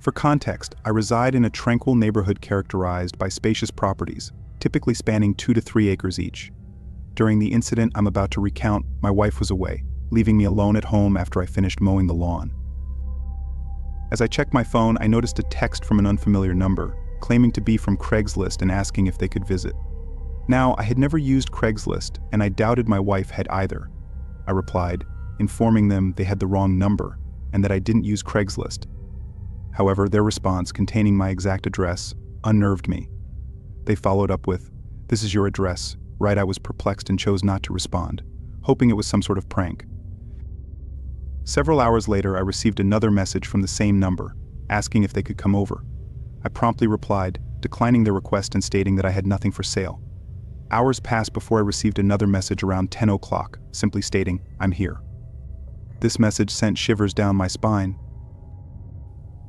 For context, I reside in a tranquil neighborhood characterized by spacious properties, typically spanning 2 to 3 acres each. During the incident I'm about to recount, my wife was away, leaving me alone at home after I finished mowing the lawn. As I checked my phone, I noticed a text from an unfamiliar number, claiming to be from Craigslist and asking if they could visit. Now, I had never used Craigslist, and I doubted my wife had either. I replied, informing them they had the wrong number, and that I didn't use Craigslist. However, their response, containing my exact address, unnerved me. They followed up with, "This is your address," right? I was perplexed and chose not to respond, hoping it was some sort of prank. Several hours later, I received another message from the same number, asking if they could come over. I promptly replied, declining their request and stating that I had nothing for sale. Hours passed before I received another message around 10 o'clock, simply stating, "I'm here." This message sent shivers down my spine.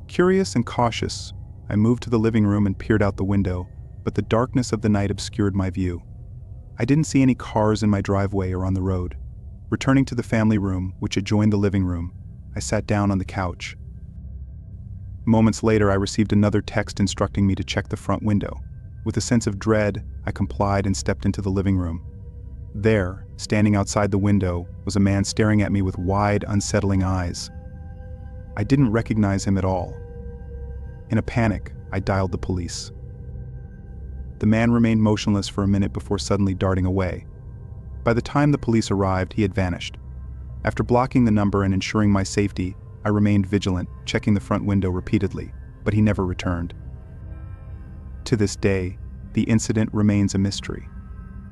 Curious and cautious, I moved to the living room and peered out the window, but the darkness of the night obscured my view. I didn't see any cars in my driveway or on the road. Returning to the family room, which adjoined the living room, I sat down on the couch. Moments later, I received another text instructing me to check the front window. With a sense of dread, I complied and stepped into the living room. There, standing outside the window, was a man staring at me with wide, unsettling eyes. I didn't recognize him at all. In a panic, I dialed the police. The man remained motionless for a minute before suddenly darting away. By the time the police arrived, he had vanished. After blocking the number and ensuring my safety, I remained vigilant, checking the front window repeatedly, but he never returned. To this day, the incident remains a mystery.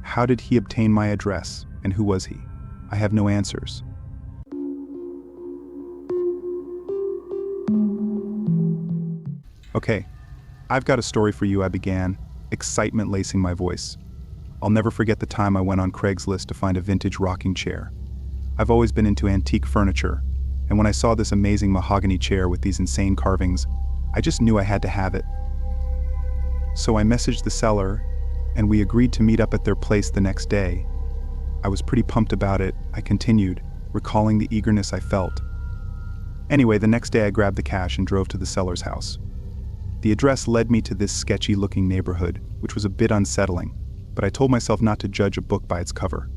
How did he obtain my address, and who was he? I have no answers. "Okay, I've got a story for you," I began, excitement lacing my voice. "I'll never forget the time I went on Craigslist to find a vintage rocking chair. I've always been into antique furniture, and when I saw this amazing mahogany chair with these insane carvings, I just knew I had to have it. So I messaged the seller, and we agreed to meet up at their place the next day. I was pretty pumped about it," I continued, recalling the eagerness I felt. Anyway, the next day I grabbed the cash and drove to the seller's house. The address led me to this sketchy-looking neighborhood, which was a bit unsettling, but I told myself not to judge a book by its cover.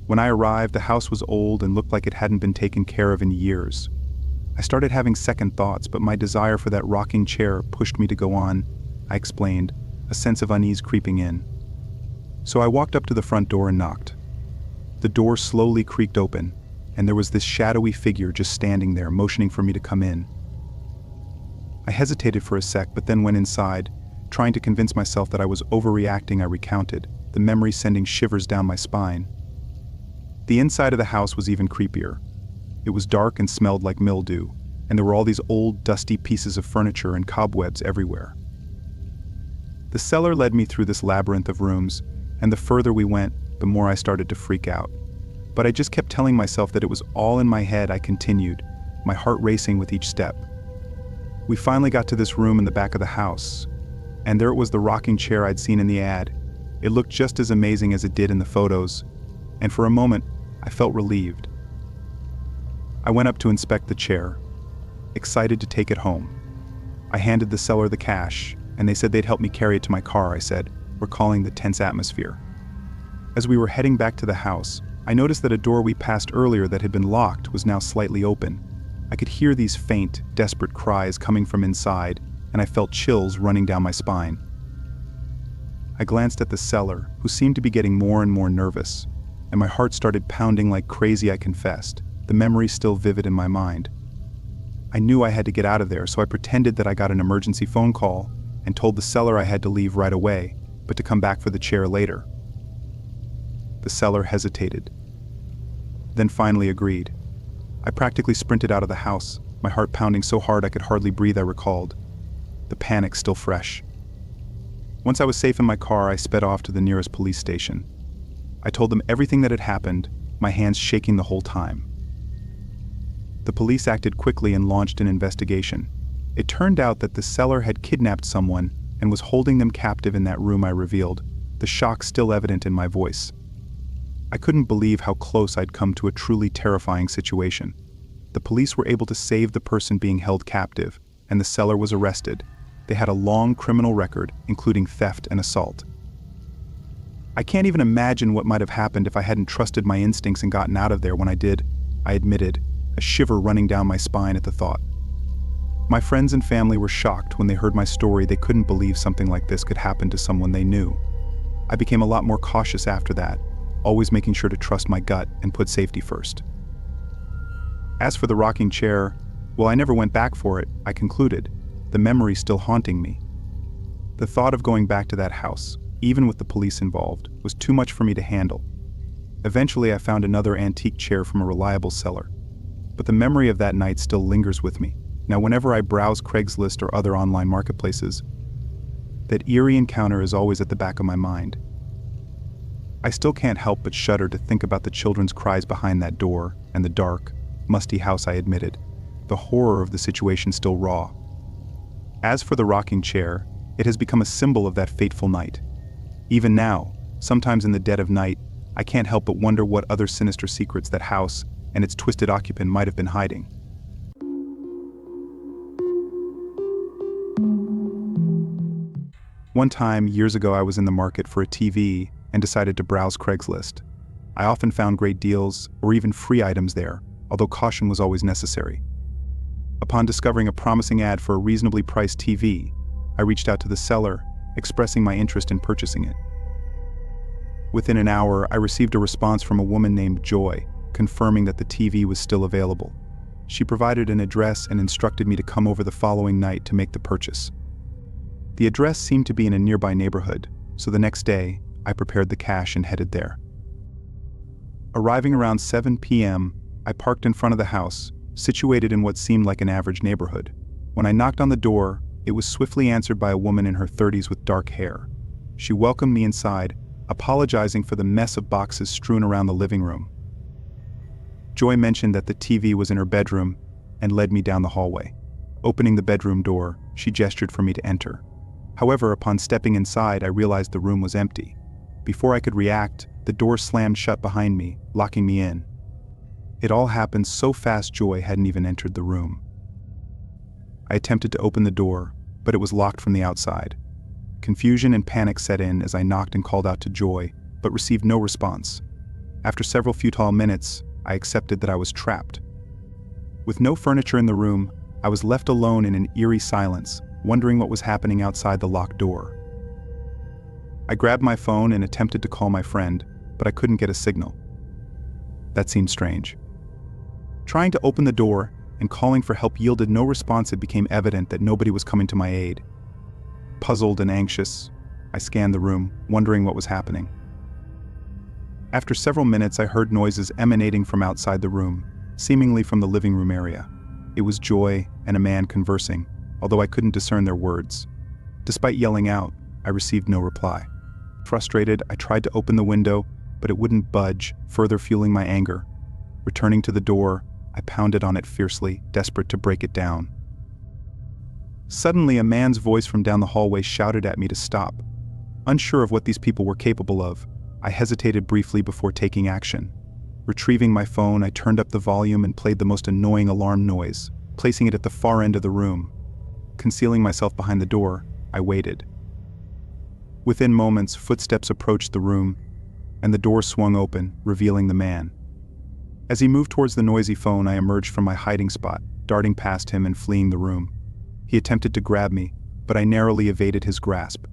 When I arrived, the house was old and looked like it hadn't been taken care of in years. I started having second thoughts, but my desire for that rocking chair pushed me to go on, I explained, a sense of unease creeping in. So I walked up to the front door and knocked. The door slowly creaked open, and there was this shadowy figure just standing there, motioning for me to come in. I hesitated for a sec, but then went inside, trying to convince myself that I was overreacting. I recounted, the memory sending shivers down my spine. The inside of the house was even creepier. It was dark and smelled like mildew, and there were all these old, dusty pieces of furniture and cobwebs everywhere. The seller led me through this labyrinth of rooms, and the further we went, the more I started to freak out. But I just kept telling myself that it was all in my head. I continued, my heart racing with each step. We finally got to this room in the back of the house, and there it was, the rocking chair I'd seen in the ad. It looked just as amazing as it did in the photos, and for a moment, I felt relieved. I went up to inspect the chair, excited to take it home. I handed the seller the cash, and they said they'd help me carry it to my car, I said, recalling the tense atmosphere. As we were heading back to the house, I noticed that a door we passed earlier that had been locked was now slightly open. I could hear these faint, desperate cries coming from inside, and I felt chills running down my spine. I glanced at the seller, who seemed to be getting more and more nervous, and my heart started pounding like crazy. I confessed, the memory still vivid in my mind. I knew I had to get out of there, so I pretended that I got an emergency phone call and told the seller I had to leave right away, but to come back for the chair later. The seller hesitated, then finally agreed. I practically sprinted out of the house, my heart pounding so hard I could hardly breathe. I recalled, the panic still fresh. Once I was safe in my car, I sped off to the nearest police station. I told them everything that had happened, my hands shaking the whole time. The police acted quickly and launched an investigation. It turned out that the seller had kidnapped someone and was holding them captive in that room. I revealed, the shock still evident in my voice. I couldn't believe how close I'd come to a truly terrifying situation. The police were able to save the person being held captive, and the seller was arrested. They had a long criminal record, including theft and assault. I can't even imagine what might have happened if I hadn't trusted my instincts and gotten out of there when I did, I admitted, a shiver running down my spine at the thought. My friends and family were shocked when they heard my story. They couldn't believe something like this could happen to someone they knew. I became a lot more cautious after that, always making sure to trust my gut and put safety first. As for the rocking chair, well, I never went back for it, I concluded, the memory still haunting me. The thought of going back to that house, even with the police involved, was too much for me to handle. Eventually, I found another antique chair from a reliable seller. But the memory of that night still lingers with me. Now, whenever I browse Craigslist or other online marketplaces, that eerie encounter is always at the back of my mind. I still can't help but shudder to think about the children's cries behind that door and the dark, musty house I admitted. The horror of the situation still raw. As for the rocking chair, it has become a symbol of that fateful night. Even now, sometimes in the dead of night, I can't help but wonder what other sinister secrets that house and its twisted occupant might have been hiding. One time, years ago, I was in the market for a TV and decided to browse Craigslist. I often found great deals or even free items there, although caution was always necessary. Upon discovering a promising ad for a reasonably priced TV, I reached out to the seller, expressing my interest in purchasing it. Within an hour, I received a response from a woman named Joy, confirming that the TV was still available. She provided an address and instructed me to come over the following night to make the purchase. The address seemed to be in a nearby neighborhood, so the next day, I prepared the cash and headed there. Arriving around 7 p.m., I parked in front of the house, situated in what seemed like an average neighborhood. When I knocked on the door, it was swiftly answered by a woman in her 30s with dark hair. She welcomed me inside, apologizing for the mess of boxes strewn around the living room. Joy mentioned that the TV was in her bedroom and led me down the hallway. Opening the bedroom door, she gestured for me to enter. However, upon stepping inside, I realized the room was empty. Before I could react, the door slammed shut behind me, locking me in. It all happened so fast Joy hadn't even entered the room. I attempted to open the door, but it was locked from the outside. Confusion and panic set in as I knocked and called out to Joy, but received no response. After several futile minutes, I accepted that I was trapped. With no furniture in the room, I was left alone in an eerie silence, wondering what was happening outside the locked door. I grabbed my phone and attempted to call my friend, but I couldn't get a signal. That seemed strange. Trying to open the door and calling for help yielded no response. It became evident that nobody was coming to my aid. Puzzled and anxious, I scanned the room, wondering what was happening. After several minutes, I heard noises emanating from outside the room, seemingly from the living room area. It was Joy and a man conversing, although I couldn't discern their words. Despite yelling out, I received no reply. Frustrated, I tried to open the window, but it wouldn't budge, further fueling my anger. Returning to the door, I pounded on it fiercely, desperate to break it down. Suddenly, a man's voice from down the hallway shouted at me to stop. Unsure of what these people were capable of, I hesitated briefly before taking action. Retrieving my phone, I turned up the volume and played the most annoying alarm noise, placing it at the far end of the room. Concealing myself behind the door, I waited. Within moments, footsteps approached the room, and the door swung open, revealing the man. As he moved towards the noisy phone, I emerged from my hiding spot, darting past him and fleeing the room. He attempted to grab me, but I narrowly evaded his grasp.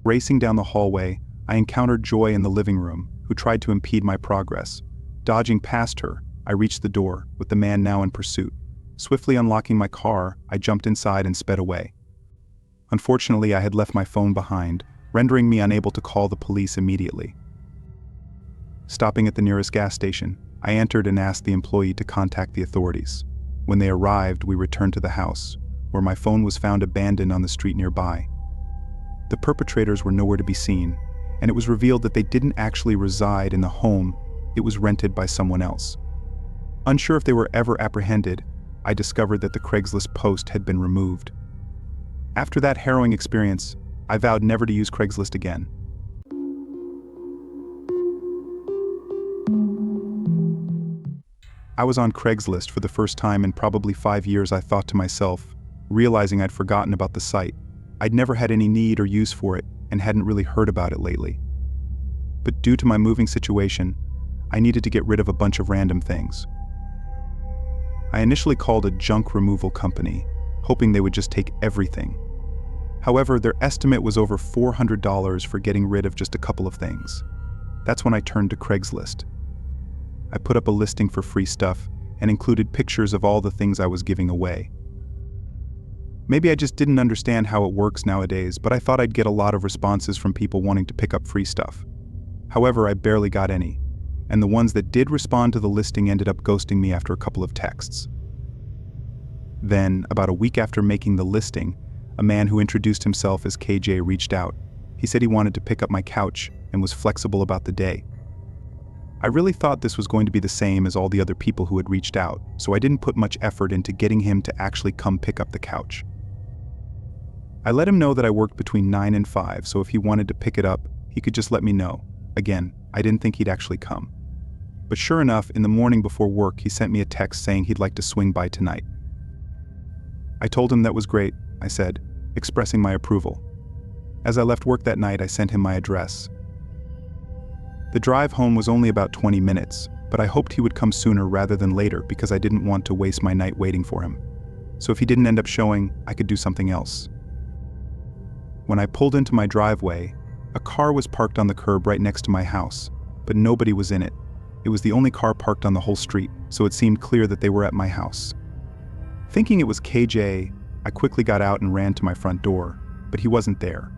Racing down the hallway, I encountered Joy in the living room, who tried to impede my progress. Dodging past her, I reached the door, with the man now in pursuit. Swiftly unlocking my car, I jumped inside and sped away. Unfortunately, I had left my phone behind, rendering me unable to call the police immediately. Stopping at the nearest gas station, I entered and asked the employee to contact the authorities. When they arrived, we returned to the house, where my phone was found abandoned on the street nearby. The perpetrators were nowhere to be seen, and it was revealed that they didn't actually reside in the home. It was rented by someone else. Unsure if they were ever apprehended, I discovered that the Craigslist post had been removed. After that harrowing experience, I vowed never to use Craigslist again. I was on Craigslist for the first time in probably 5 years. I thought to myself, realizing I'd forgotten about the site. I'd never had any need or use for it and hadn't really heard about it lately. But due to my moving situation, I needed to get rid of a bunch of random things. I initially called a junk removal company, hoping they would just take everything. However, their estimate was over $400 for getting rid of just a couple of things. That's when I turned to Craigslist. I put up a listing for free stuff and included pictures of all the things I was giving away. Maybe I just didn't understand how it works nowadays, but I thought I'd get a lot of responses from people wanting to pick up free stuff. However, I barely got any, and the ones that did respond to the listing ended up ghosting me after a couple of texts. Then, about a week after making the listing, a man who introduced himself as KJ reached out. He said he wanted to pick up my couch and was flexible about the day. I really thought this was going to be the same as all the other people who had reached out, so I didn't put much effort into getting him to actually come pick up the couch. I let him know that I worked between 9 and 5, so if he wanted to pick it up, he could just let me know. Again, I didn't think he'd actually come. But sure enough, in the morning before work, he sent me a text saying he'd like to swing by tonight. I told him that was great, I said, expressing my approval. As I left work that night, I sent him my address. The drive home was only about 20 minutes, but I hoped he would come sooner rather than later because I didn't want to waste my night waiting for him. So if he didn't end up showing, I could do something else. When I pulled into my driveway, a car was parked on the curb right next to my house, but nobody was in it. It was the only car parked on the whole street, so it seemed clear that they were at my house. Thinking it was KJ, I quickly got out and ran to my front door, but he wasn't there.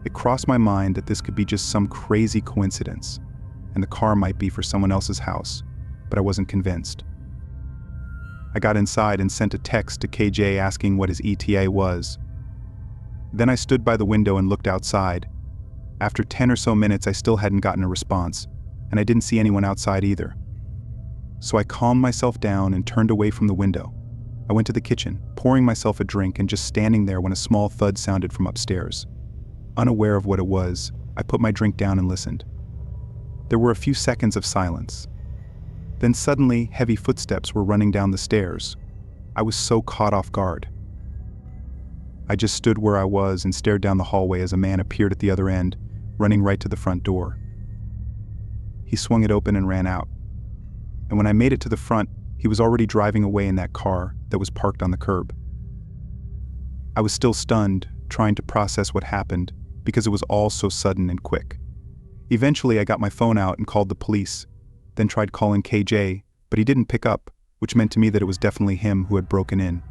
It crossed my mind that this could be just some crazy coincidence, and the car might be for someone else's house, but I wasn't convinced. I got inside and sent a text to KJ asking what his ETA was. Then I stood by the window and looked outside. After 10 or so minutes, I still hadn't gotten a response, and I didn't see anyone outside either. So I calmed myself down and turned away from the window. I went to the kitchen, pouring myself a drink and just standing there when a small thud sounded from upstairs. Unaware of what it was, I put my drink down and listened. There were a few seconds of silence. Then suddenly, heavy footsteps were running down the stairs. I was so caught off guard. I just stood where I was and stared down the hallway as a man appeared at the other end, running right to the front door. He swung it open and ran out. And when I made it to the front, he was already driving away in that car that was parked on the curb. I was still stunned, trying to process what happened, because it was all so sudden and quick. Eventually, I got my phone out and called the police, then tried calling KJ, but he didn't pick up, which meant to me that it was definitely him who had broken in.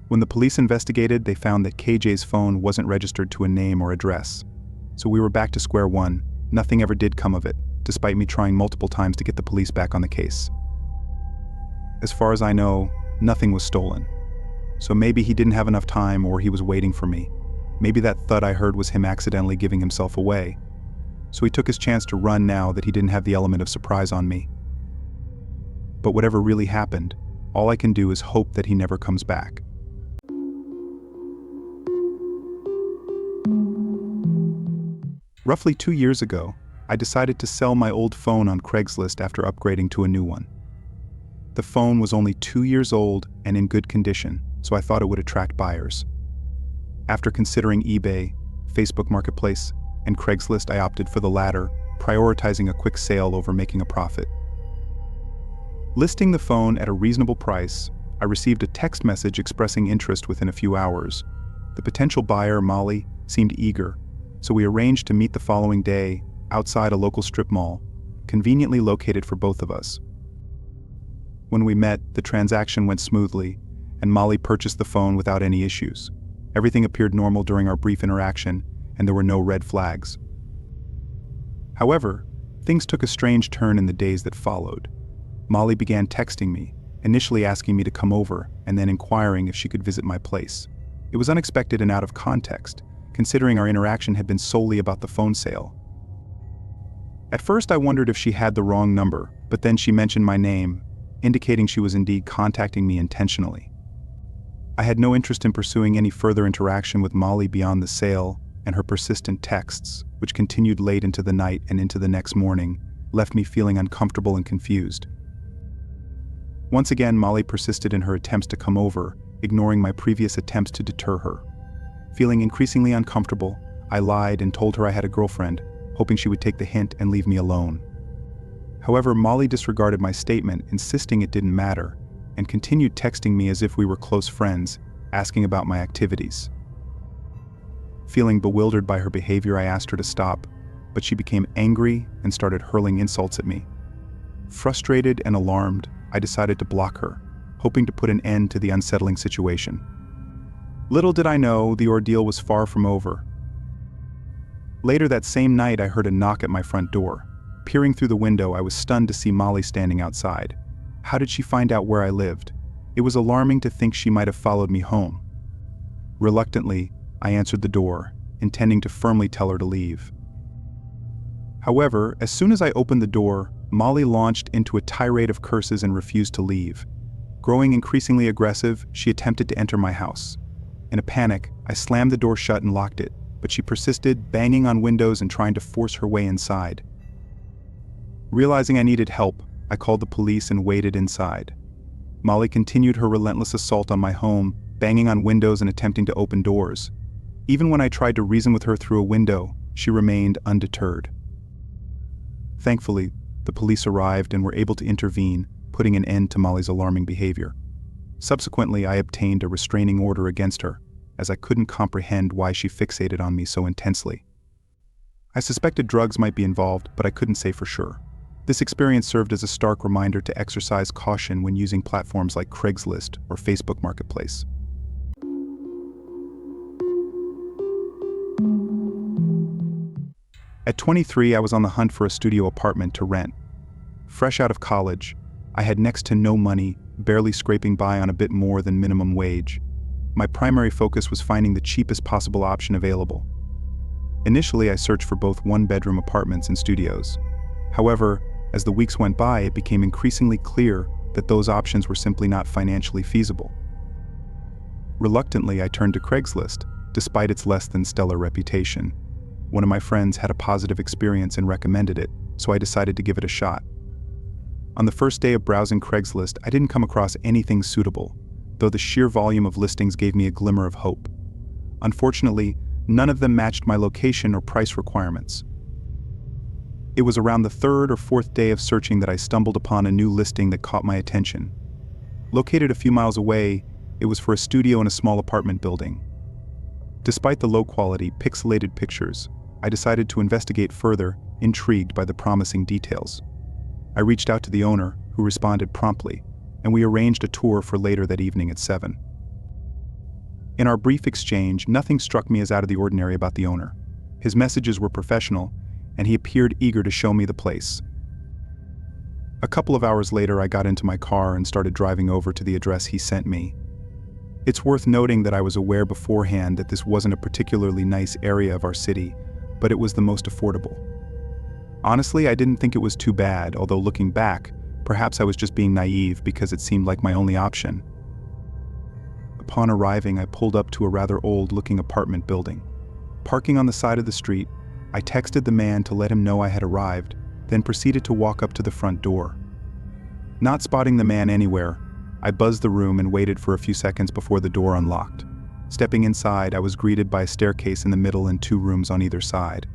When the police investigated, they found that KJ's phone wasn't registered to a name or address. So we were back to square one. Nothing ever did come of it, despite me trying multiple times to get the police back on the case. As far as I know, nothing was stolen. So maybe he didn't have enough time or he was waiting for me. Maybe that thud I heard was him accidentally giving himself away. So he took his chance to run now that he didn't have the element of surprise on me. But whatever really happened, all I can do is hope that he never comes back. Roughly 2 years ago, I decided to sell my old phone on Craigslist after upgrading to a new one. The phone was only 2 years old and in good condition, so I thought it would attract buyers. After considering eBay, Facebook Marketplace, and Craigslist, I opted for the latter, prioritizing a quick sale over making a profit. Listing the phone at a reasonable price, I received a text message expressing interest within a few hours. The potential buyer, Molly, seemed eager, so we arranged to meet the following day outside a local strip mall, conveniently located for both of us. When we met, the transaction went smoothly, and Molly purchased the phone without any issues. Everything appeared normal during our brief interaction, and there were no red flags. However, things took a strange turn in the days that followed. Molly began texting me, initially asking me to come over, and then inquiring if she could visit my place. It was unexpected and out of context, considering our interaction had been solely about the phone sale. At first I wondered if she had the wrong number, but then she mentioned my name, indicating she was indeed contacting me intentionally. I had no interest in pursuing any further interaction with Molly beyond the sale, and her persistent texts, which continued late into the night and into the next morning, left me feeling uncomfortable and confused. Once again, Molly persisted in her attempts to come over, ignoring my previous attempts to deter her. Feeling increasingly uncomfortable, I lied and told her I had a girlfriend, hoping she would take the hint and leave me alone. However, Molly disregarded my statement, insisting it didn't matter, and continued texting me as if we were close friends, asking about my activities. Feeling bewildered by her behavior, I asked her to stop, but she became angry and started hurling insults at me. Frustrated and alarmed, I decided to block her, hoping to put an end to the unsettling situation. Little did I know, the ordeal was far from over. Later that same night, I heard a knock at my front door. Peering through the window, I was stunned to see Molly standing outside. How did she find out where I lived? It was alarming to think she might have followed me home. Reluctantly, I answered the door, intending to firmly tell her to leave. However, as soon as I opened the door, Molly launched into a tirade of curses and refused to leave. Growing increasingly aggressive, she attempted to enter my house. In a panic, I slammed the door shut and locked it, but she persisted, banging on windows and trying to force her way inside. Realizing I needed help, I called the police and waited inside. Molly continued her relentless assault on my home, banging on windows and attempting to open doors. Even when I tried to reason with her through a window, she remained undeterred. Thankfully, the police arrived and were able to intervene, putting an end to Molly's alarming behavior. Subsequently, I obtained a restraining order against her, as I couldn't comprehend why she fixated on me so intensely. I suspected drugs might be involved, but I couldn't say for sure. This experience served as a stark reminder to exercise caution when using platforms like Craigslist or Facebook Marketplace. At 23, I was on the hunt for a studio apartment to rent. Fresh out of college, I had next to no money, barely scraping by on a bit more than minimum wage. My primary focus was finding the cheapest possible option available. Initially, I searched for both one-bedroom apartments and studios. However, as the weeks went by, it became increasingly clear that those options were simply not financially feasible. Reluctantly, I turned to Craigslist, despite its less than stellar reputation. One of my friends had a positive experience and recommended it, so I decided to give it a shot. On the first day of browsing Craigslist, I didn't come across anything suitable, though the sheer volume of listings gave me a glimmer of hope. Unfortunately, none of them matched my location or price requirements. It was around the third or fourth day of searching that I stumbled upon a new listing that caught my attention. Located a few miles away, it was for a studio in a small apartment building. Despite the low-quality, pixelated pictures, I decided to investigate further, intrigued by the promising details. I reached out to the owner, who responded promptly, and we arranged a tour for later that evening at 7. In our brief exchange, nothing struck me as out of the ordinary about the owner. His messages were professional, and he appeared eager to show me the place. A couple of hours later, I got into my car and started driving over to the address he sent me. It's worth noting that I was aware beforehand that this wasn't a particularly nice area of our city, but it was the most affordable. Honestly, I didn't think it was too bad, although looking back, perhaps I was just being naive because it seemed like my only option. Upon arriving, I pulled up to a rather old-looking apartment building. Parking on the side of the street, I texted the man to let him know I had arrived, then proceeded to walk up to the front door. Not spotting the man anywhere, I buzzed the room and waited for a few seconds before the door unlocked. Stepping inside, I was greeted by a staircase in the middle and 2 rooms on either side.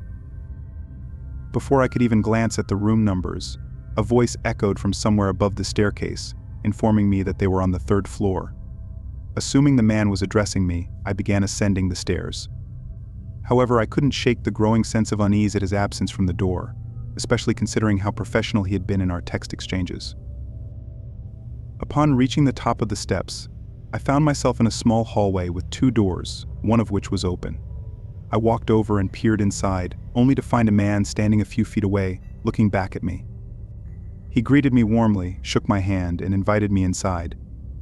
Before I could even glance at the room numbers, a voice echoed from somewhere above the staircase, informing me that they were on the 3rd floor. Assuming the man was addressing me, I began ascending the stairs. However, I couldn't shake the growing sense of unease at his absence from the door, especially considering how professional he had been in our text exchanges. Upon reaching the top of the steps, I found myself in a small hallway with 2 doors, one of which was open. I walked over and peered inside, only to find a man standing a few feet away, looking back at me. He greeted me warmly, shook my hand, and invited me inside.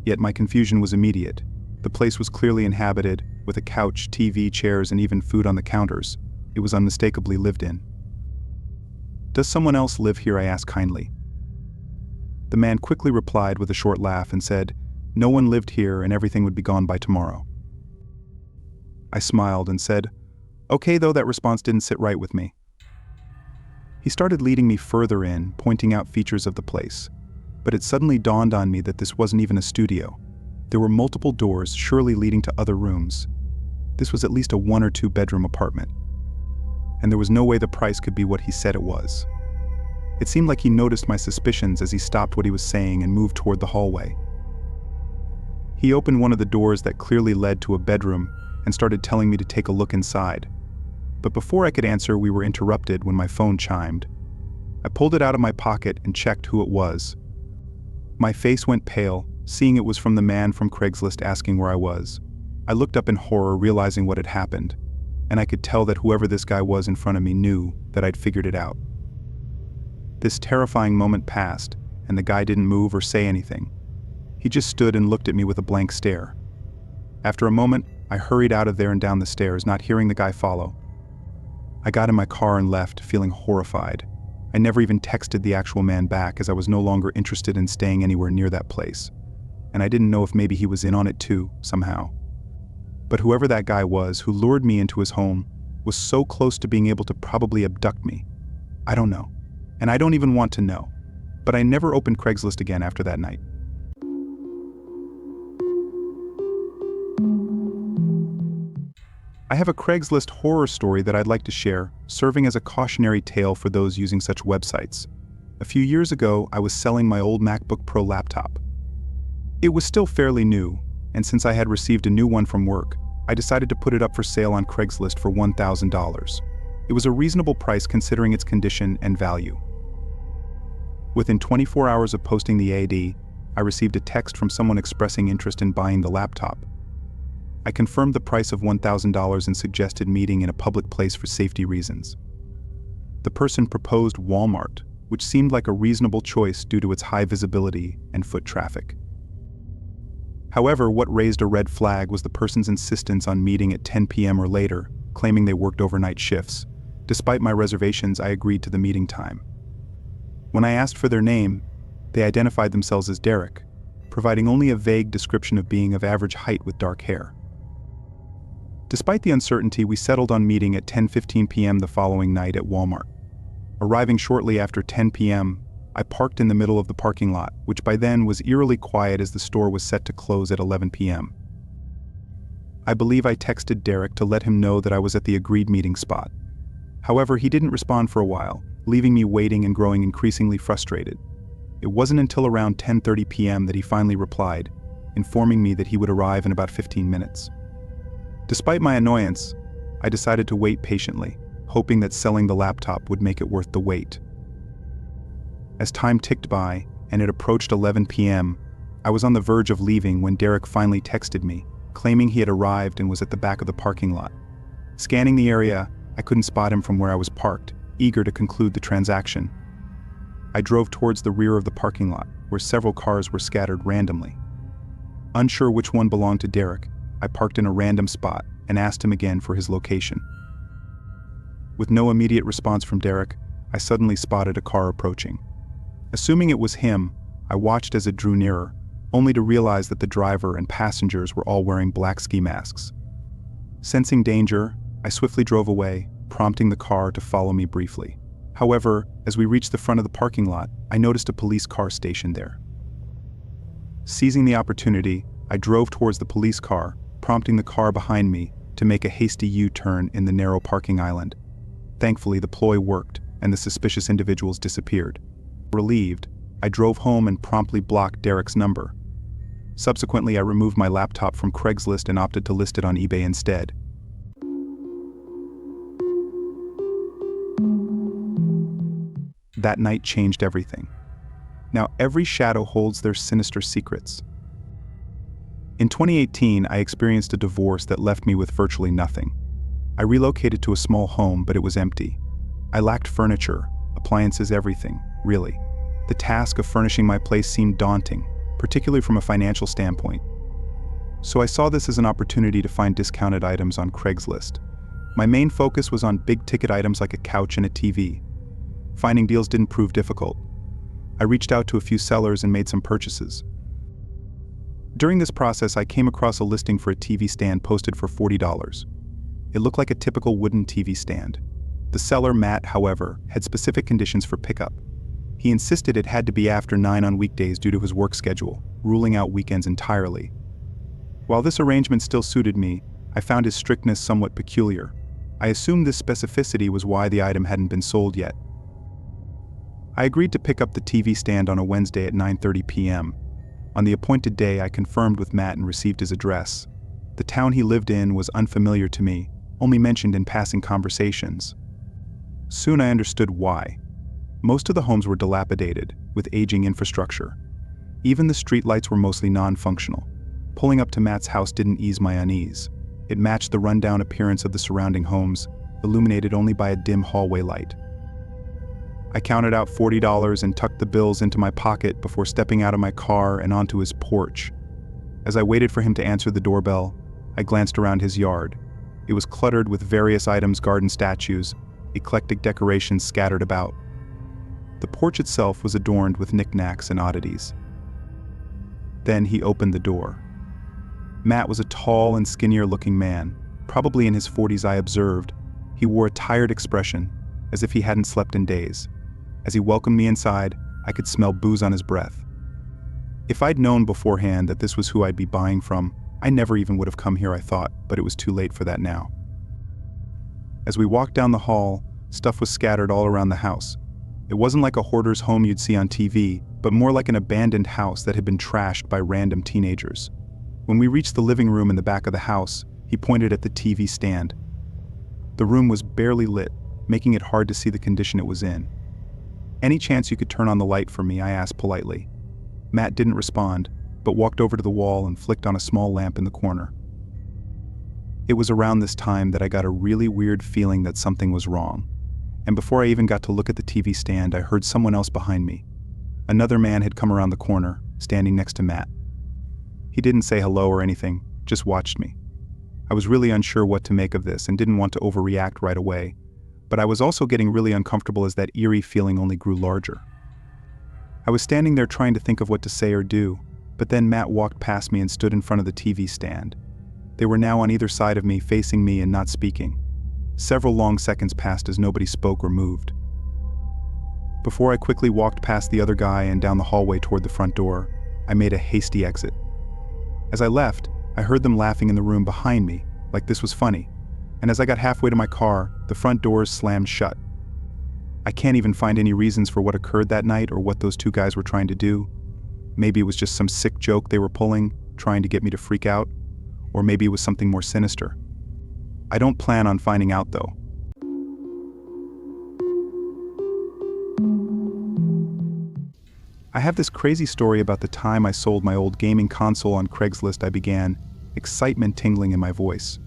Yet my confusion was immediate. The place was clearly inhabited, with a couch, TV, chairs, and even food on the counters. It was unmistakably lived in. "Does someone else live here?" I asked kindly. The man quickly replied with a short laugh and said, "No one lived here and everything would be gone by tomorrow." I smiled and said, "Okay, though that response didn't sit right with me." He started leading me further in, pointing out features of the place. But it suddenly dawned on me that this wasn't even a studio. There were multiple doors, surely leading to other rooms. This was at least a 1 or 2 bedroom apartment. And there was no way the price could be what he said it was. It seemed like he noticed my suspicions as he stopped what he was saying and moved toward the hallway. He opened one of the doors that clearly led to a bedroom and started telling me to take a look inside. But before I could answer, we were interrupted when my phone chimed. I pulled it out of my pocket and checked who it was. My face went pale, seeing it was from the man from Craigslist asking where I was. I looked up in horror, realizing what had happened, and I could tell that whoever this guy was in front of me knew that I'd figured it out. This terrifying moment passed, and the guy didn't move or say anything. He just stood and looked at me with a blank stare. After a moment, I hurried out of there and down the stairs, not hearing the guy follow. I got in my car and left, feeling horrified. I never even texted the actual man back, as I was no longer interested in staying anywhere near that place. And I didn't know if maybe he was in on it too, somehow. But whoever that guy was who lured me into his home was so close to being able to probably abduct me. I don't know. And I don't even want to know. But I never opened Craigslist again after that night. I have a Craigslist horror story that I'd like to share, serving as a cautionary tale for those using such websites. A few years ago, I was selling my old MacBook Pro laptop. It was still fairly new, and since I had received a new one from work, I decided to put it up for sale on Craigslist for $1,000. It was a reasonable price considering its condition and value. Within 24 hours of posting the AD, I received a text from someone expressing interest in buying the laptop. I confirmed the price of $1,000 and suggested meeting in a public place for safety reasons. The person proposed Walmart, which seemed like a reasonable choice due to its high visibility and foot traffic. However, what raised a red flag was the person's insistence on meeting at 10 p.m. or later, claiming they worked overnight shifts. Despite my reservations, I agreed to the meeting time. When I asked for their name, they identified themselves as Derek, providing only a vague description of being of average height with dark hair. Despite the uncertainty, we settled on meeting at 10:15 p.m. the following night at Walmart. Arriving shortly after 10 p.m., I parked in the middle of the parking lot, which by then was eerily quiet as the store was set to close at 11 p.m. I believe I texted Derek to let him know that I was at the agreed meeting spot. However, he didn't respond for a while, leaving me waiting and growing increasingly frustrated. It wasn't until around 10:30 p.m. that he finally replied, informing me that he would arrive in about 15 minutes. Despite my annoyance, I decided to wait patiently, hoping that selling the laptop would make it worth the wait. As time ticked by and it approached 11 p.m., I was on the verge of leaving when Derek finally texted me, claiming he had arrived and was at the back of the parking lot. Scanning the area, I couldn't spot him from where I was parked, eager to conclude the transaction. I drove towards the rear of the parking lot, where several cars were scattered randomly. Unsure which one belonged to Derek, I parked in a random spot and asked him again for his location. With no immediate response from Derek, I suddenly spotted a car approaching. Assuming it was him, I watched as it drew nearer, only to realize that the driver and passengers were all wearing black ski masks. Sensing danger, I swiftly drove away, prompting the car to follow me briefly. However, as we reached the front of the parking lot, I noticed a police car stationed there. Seizing the opportunity, I drove towards the police car, prompting the car behind me to make a hasty U-turn in the narrow parking island. Thankfully, the ploy worked, and the suspicious individuals disappeared. Relieved, I drove home and promptly blocked Derek's number. Subsequently, I removed my laptop from Craigslist and opted to list it on eBay instead. That night changed everything. Now every shadow holds their sinister secrets. In 2018, I experienced a divorce that left me with virtually nothing. I relocated to a small home, but it was empty. I lacked furniture, appliances, everything, really. The task of furnishing my place seemed daunting, particularly from a financial standpoint. So I saw this as an opportunity to find discounted items on Craigslist. My main focus was on big-ticket items like a couch and a TV. Finding deals didn't prove difficult. I reached out to a few sellers and made some purchases. During this process, I came across a listing for a TV stand posted for $40. It looked like a typical wooden TV stand. The seller, Matt, however, had specific conditions for pickup. He insisted it had to be after 9 on weekdays due to his work schedule, ruling out weekends entirely. While this arrangement still suited me, I found his strictness somewhat peculiar. I assumed this specificity was why the item hadn't been sold yet. I agreed to pick up the TV stand on a Wednesday at 9:30 p.m. On the appointed day, I confirmed with Matt and received his address. The town he lived in was unfamiliar to me, only mentioned in passing conversations. Soon I understood why. Most of the homes were dilapidated, with aging infrastructure. Even the streetlights were mostly non-functional. Pulling up to Matt's house didn't ease my unease. It matched the rundown appearance of the surrounding homes, illuminated only by a dim hallway light. I counted out $40 and tucked the bills into my pocket before stepping out of my car and onto his porch. As I waited for him to answer the doorbell, I glanced around his yard. It was cluttered with various items, garden statues, eclectic decorations scattered about. The porch itself was adorned with knickknacks and oddities. Then he opened the door. Matt was a tall and skinnier-looking man, probably in his 40s. I observed. He wore a tired expression, as if he hadn't slept in days. As he welcomed me inside, I could smell booze on his breath. If I'd known beforehand that this was who I'd be buying from, I never even would have come here, I thought, but it was too late for that now. As we walked down the hall, stuff was scattered all around the house. It wasn't like a hoarder's home you'd see on TV, but more like an abandoned house that had been trashed by random teenagers. When we reached the living room in the back of the house, he pointed at the TV stand. The room was barely lit, making it hard to see the condition it was in. "Any chance you could turn on the light for me?" I asked politely. Matt didn't respond, but walked over to the wall and flicked on a small lamp in the corner. It was around this time that I got a really weird feeling that something was wrong. And before I even got to look at the TV stand, I heard someone else behind me. Another man had come around the corner, standing next to Matt. He didn't say hello or anything, just watched me. I was really unsure what to make of this and didn't want to overreact right away, but I was also getting really uncomfortable as that eerie feeling only grew larger. I was standing there trying to think of what to say or do, but then Matt walked past me and stood in front of the TV stand. They were now on either side of me, facing me and not speaking. Several long seconds passed as nobody spoke or moved. Before I quickly walked past the other guy and down the hallway toward the front door, I made a hasty exit. As I left, I heard them laughing in the room behind me, like this was funny, and as I got halfway to my car, the front doors slammed shut. I can't even find any reasons for what occurred that night or what those two guys were trying to do. Maybe it was just some sick joke they were pulling, trying to get me to freak out, or maybe it was something more sinister. I don't plan on finding out, though. I have this crazy story about the time I sold my old gaming console on Craigslist. I began, excitement tingling in my voice.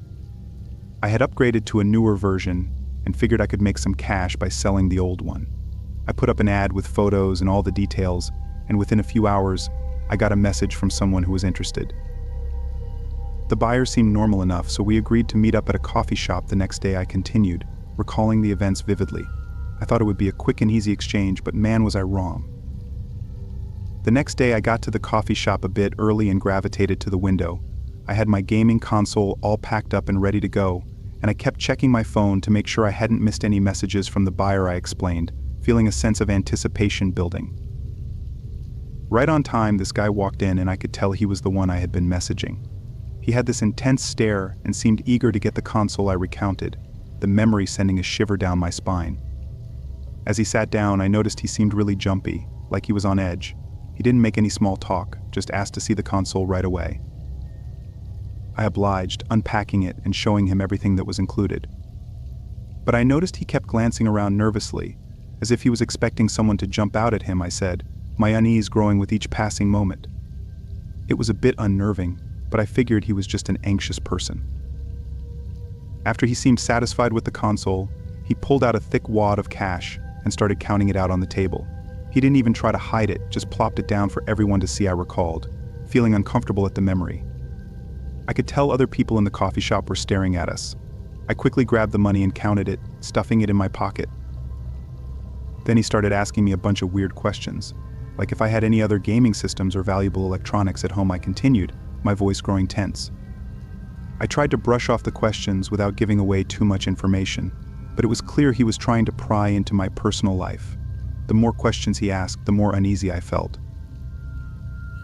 I had upgraded to a newer version and figured I could make some cash by selling the old one. I put up an ad with photos and all the details, and within a few hours, I got a message from someone who was interested. The buyer seemed normal enough, so we agreed to meet up at a coffee shop the next day. I continued, recalling the events vividly. I thought it would be a quick and easy exchange, but man, was I wrong. The next day, I got to the coffee shop a bit early and gravitated to the window. I had my gaming console all packed up and ready to go, and I kept checking my phone to make sure I hadn't missed any messages from the buyer. I explained, feeling a sense of anticipation building. Right on time, this guy walked in and I could tell he was the one I had been messaging. He had this intense stare and seemed eager to get the console. I recounted, the memory sending a shiver down my spine. As he sat down, I noticed he seemed really jumpy, like he was on edge. He didn't make any small talk, just asked to see the console right away. I obliged, unpacking it and showing him everything that was included. But I noticed he kept glancing around nervously, as if he was expecting someone to jump out at him. I said, my unease growing with each passing moment. It was a bit unnerving, but I figured he was just an anxious person. After he seemed satisfied with the console, he pulled out a thick wad of cash and started counting it out on the table. He didn't even try to hide it, just plopped it down for everyone to see. I recalled, feeling uncomfortable at the memory. I could tell other people in the coffee shop were staring at us. I quickly grabbed the money and counted it, stuffing it in my pocket. Then he started asking me a bunch of weird questions, like if I had any other gaming systems or valuable electronics at home. I continued, my voice growing tense. I tried to brush off the questions without giving away too much information, but it was clear he was trying to pry into my personal life. The more questions he asked, the more uneasy I felt.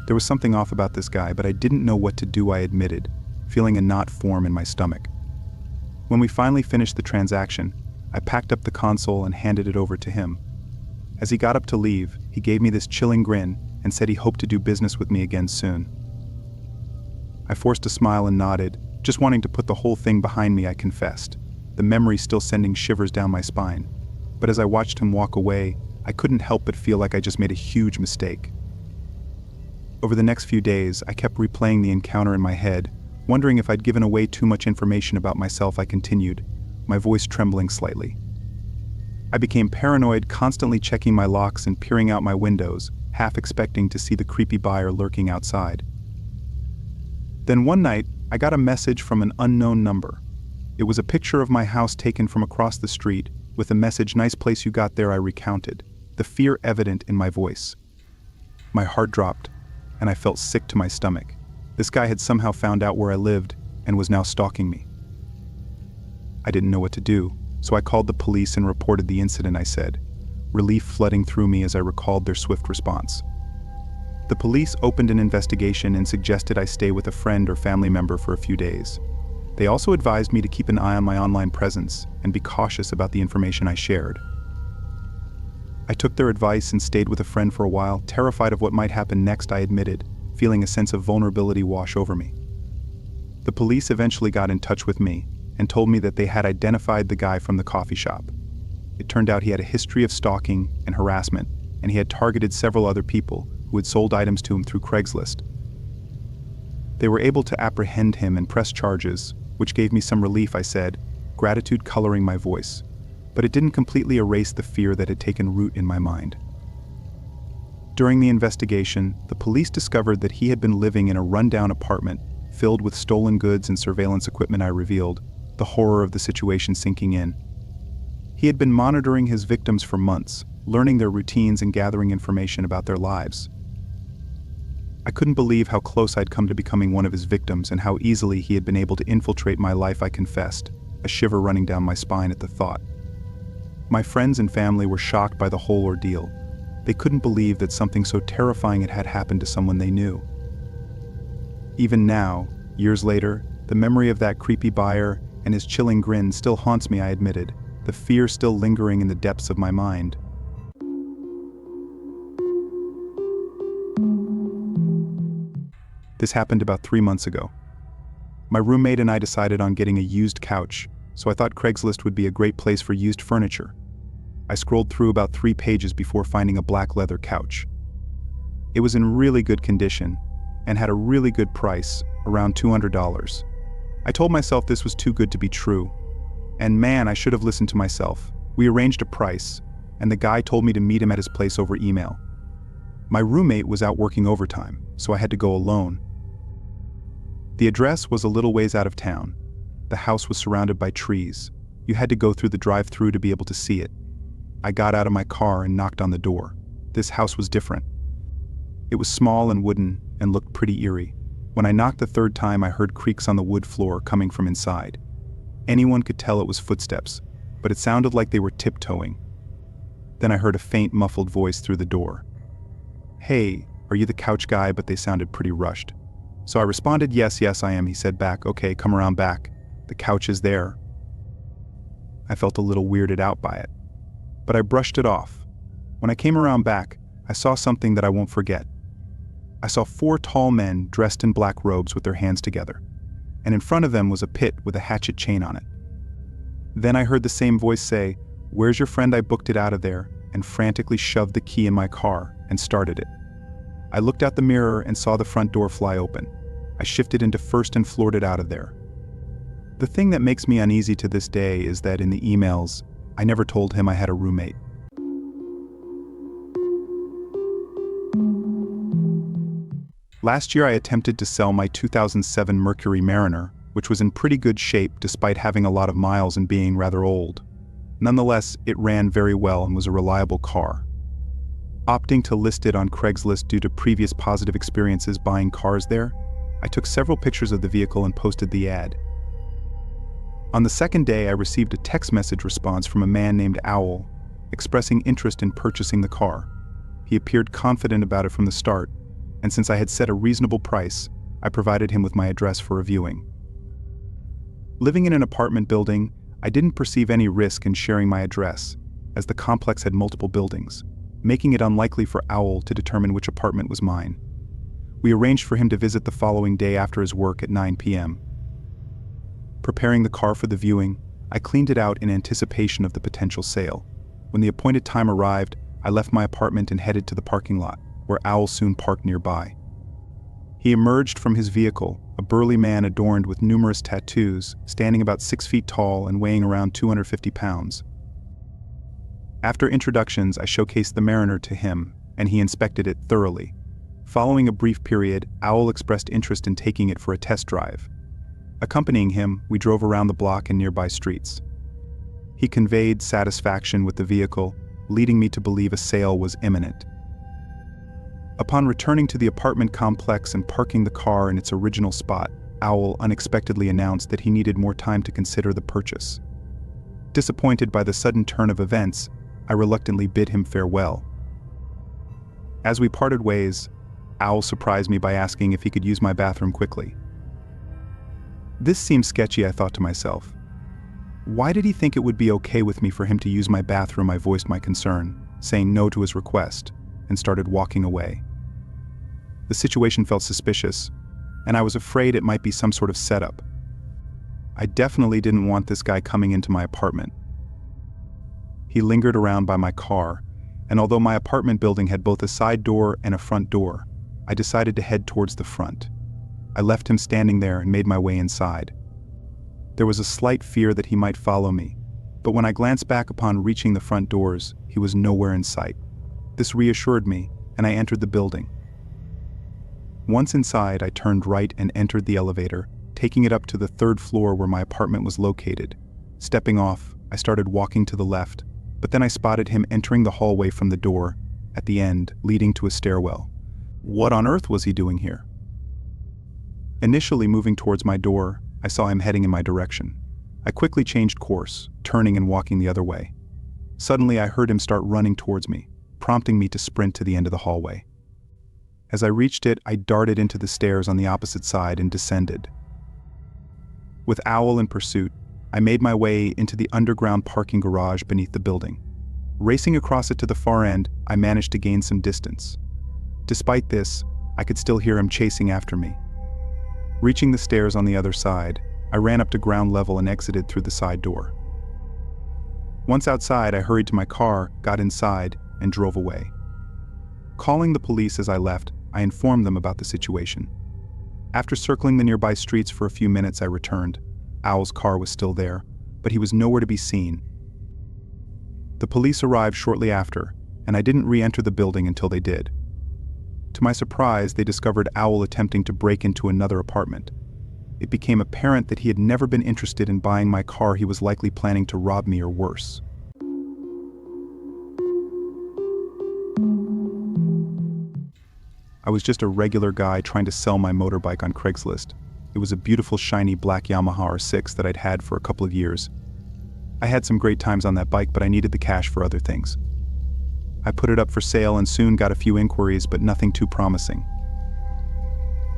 There was something off about this guy, but I didn't know what to do, I admitted, feeling a knot form in my stomach. When we finally finished the transaction, I packed up the console and handed it over to him. As he got up to leave, he gave me this chilling grin and said he hoped to do business with me again soon. I forced a smile and nodded, just wanting to put the whole thing behind me, I confessed, the memory still sending shivers down my spine. But as I watched him walk away, I couldn't help but feel like I just made a huge mistake. Over the next few days, I kept replaying the encounter in my head, wondering if I'd given away too much information about myself. I continued, my voice trembling slightly. I became paranoid, constantly checking my locks and peering out my windows, half expecting to see the creepy buyer lurking outside. Then one night, I got a message from an unknown number. It was a picture of my house taken from across the street, with the message, "Nice place you got there," I recounted, the fear evident in my voice. My heart dropped, and I felt sick to my stomach. This guy had somehow found out where I lived and was now stalking me. I didn't know what to do, so I called the police and reported the incident, I said, relief flooding through me as I recalled their swift response. The police opened an investigation and suggested I stay with a friend or family member for a few days. They also advised me to keep an eye on my online presence and be cautious about the information I shared. I took their advice and stayed with a friend for a while, terrified of what might happen next, I admitted, feeling a sense of vulnerability wash over me. The police eventually got in touch with me and told me that they had identified the guy from the coffee shop. It turned out he had a history of stalking and harassment, and he had targeted several other people who had sold items to him through Craigslist. They were able to apprehend him and press charges, which gave me some relief, I said, gratitude coloring my voice. But it didn't completely erase the fear that had taken root in my mind. During the investigation, the police discovered that he had been living in a rundown apartment filled with stolen goods and surveillance equipment. I revealed, the horror of the situation sinking in. He had been monitoring his victims for months, learning their routines and gathering information about their lives. I couldn't believe how close I'd come to becoming one of his victims and how easily he had been able to infiltrate my life, I confessed, a shiver running down my spine at the thought. My friends and family were shocked by the whole ordeal. They couldn't believe that something so terrifying had happened to someone they knew. Even now, years later, the memory of that creepy buyer and his chilling grin still haunts me, I admitted, the fear still lingering in the depths of my mind. This happened about 3 months ago. My roommate and I decided on getting a used couch, so I thought Craigslist would be a great place for used furniture. I scrolled through about 3 pages before finding a black leather couch. It was in really good condition and had a really good price, around $200. I told myself this was too good to be true. And man, I should have listened to myself. We arranged a price, and the guy told me to meet him at his place over email. My roommate was out working overtime, so I had to go alone. The address was a little ways out of town. The house was surrounded by trees. You had to go through the drive-thru to be able to see it. I got out of my car and knocked on the door. This house was different. It was small and wooden and looked pretty eerie. When I knocked the 3rd time, I heard creaks on the wood floor coming from inside. Anyone could tell it was footsteps, but it sounded like they were tiptoeing. Then I heard a faint, muffled voice through the door. "Hey, are you the couch guy?" But they sounded pretty rushed. So I responded, yes, I am," he said back. "Okay, come around back. The couch is there." I felt a little weirded out by it, but I brushed it off. When I came around back, I saw something that I won't forget. I saw 4 tall men dressed in black robes with their hands together, and in front of them was a pit with a hatchet chain on it. Then I heard the same voice say, "Where's your friend?" I booked it out of there and frantically shoved the key in my car and started it. I looked out the mirror and saw the front door fly open. I shifted into first and floored it out of there. The thing that makes me uneasy to this day is that in the emails, I never told him I had a roommate. Last year I attempted to sell my 2007 Mercury Mariner, which was in pretty good shape despite having a lot of miles and being rather old. Nonetheless, it ran very well and was a reliable car. Opting to list it on Craigslist due to previous positive experiences buying cars there, I took several pictures of the vehicle and posted the ad. On the 2nd day, I received a text message response from a man named Owl, expressing interest in purchasing the car. He appeared confident about it from the start, and since I had set a reasonable price, I provided him with my address for a viewing. Living in an apartment building, I didn't perceive any risk in sharing my address, as the complex had multiple buildings, making it unlikely for Owl to determine which apartment was mine. We arranged for him to visit the following day after his work at 9 p.m. Preparing the car for the viewing, I cleaned it out in anticipation of the potential sale. When the appointed time arrived, I left my apartment and headed to the parking lot, where Owl soon parked nearby. He emerged from his vehicle, a burly man adorned with numerous tattoos, standing about 6 feet tall and weighing around 250 pounds. After introductions, I showcased the Mariner to him, and he inspected it thoroughly. Following a brief period, Owl expressed interest in taking it for a test drive. Accompanying him, we drove around the block and nearby streets. He conveyed satisfaction with the vehicle, leading me to believe a sale was imminent. Upon returning to the apartment complex and parking the car in its original spot, Owl unexpectedly announced that he needed more time to consider the purchase. Disappointed by the sudden turn of events, I reluctantly bid him farewell. As we parted ways, Owl surprised me by asking if he could use my bathroom quickly. This seemed sketchy, I thought to myself. Why did he think it would be okay with me for him to use my bathroom? I voiced my concern, saying no to his request, and started walking away. The situation felt suspicious, and I was afraid it might be some sort of setup. I definitely didn't want this guy coming into my apartment. He lingered around by my car, and although my apartment building had both a side door and a front door, I decided to head towards the front. I left him standing there and made my way inside. There was a slight fear that he might follow me, but when I glanced back upon reaching the front doors, he was nowhere in sight. This reassured me, and I entered the building. Once inside, I turned right and entered the elevator, taking it up to the 3rd floor where my apartment was located. Stepping off, I started walking to the left, but then I spotted him entering the hallway from the door, at the end, leading to a stairwell. What on earth was he doing here? Initially moving towards my door, I saw him heading in my direction. I quickly changed course, turning and walking the other way. Suddenly, I heard him start running towards me, prompting me to sprint to the end of the hallway. As I reached it, I darted into the stairs on the opposite side and descended. With Owl in pursuit, I made my way into the underground parking garage beneath the building. Racing across it to the far end, I managed to gain some distance. Despite this, I could still hear him chasing after me. Reaching the stairs on the other side, I ran up to ground level and exited through the side door. Once outside, I hurried to my car, got inside, and drove away. Calling the police as I left, I informed them about the situation. After circling the nearby streets for a few minutes, I returned. Owl's car was still there, but he was nowhere to be seen. The police arrived shortly after, and I didn't re-enter the building until they did. To my surprise, they discovered Owl attempting to break into another apartment. It became apparent that he had never been interested in buying my car. He was likely planning to rob me or worse. I was just a regular guy trying to sell my motorbike on Craigslist. It was a beautiful shiny black Yamaha R6 that I'd had for a couple of years. I had some great times on that bike, but I needed the cash for other things. I put it up for sale and soon got a few inquiries, but nothing too promising.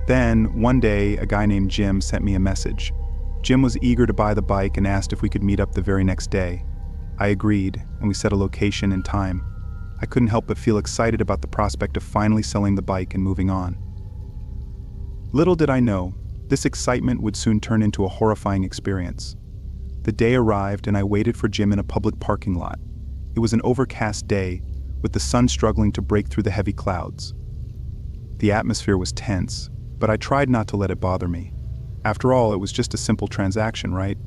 Then, one day, a guy named Jim sent me a message. Jim was eager to buy the bike and asked if we could meet up the very next day. I agreed, and we set a location and time. I couldn't help but feel excited about the prospect of finally selling the bike and moving on. Little did I know, this excitement would soon turn into a horrifying experience. The day arrived and I waited for Jim in a public parking lot. It was an overcast day, with the sun struggling to break through the heavy clouds. The atmosphere was tense, but I tried not to let it bother me. After all, it was just a simple transaction, right?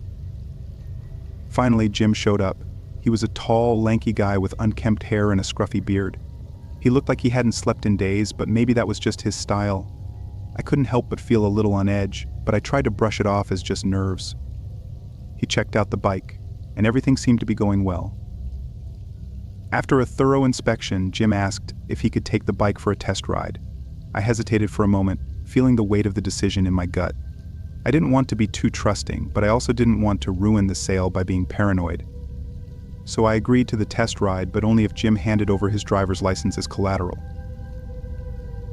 Finally, Jim showed up. He was a tall, lanky guy with unkempt hair and a scruffy beard. He looked like he hadn't slept in days, but maybe that was just his style. I couldn't help but feel a little on edge, but I tried to brush it off as just nerves. He checked out the bike, and everything seemed to be going well. After a thorough inspection, Jim asked if he could take the bike for a test ride. I hesitated for a moment, feeling the weight of the decision in my gut. I didn't want to be too trusting, but I also didn't want to ruin the sale by being paranoid. So I agreed to the test ride, but only if Jim handed over his driver's license as collateral.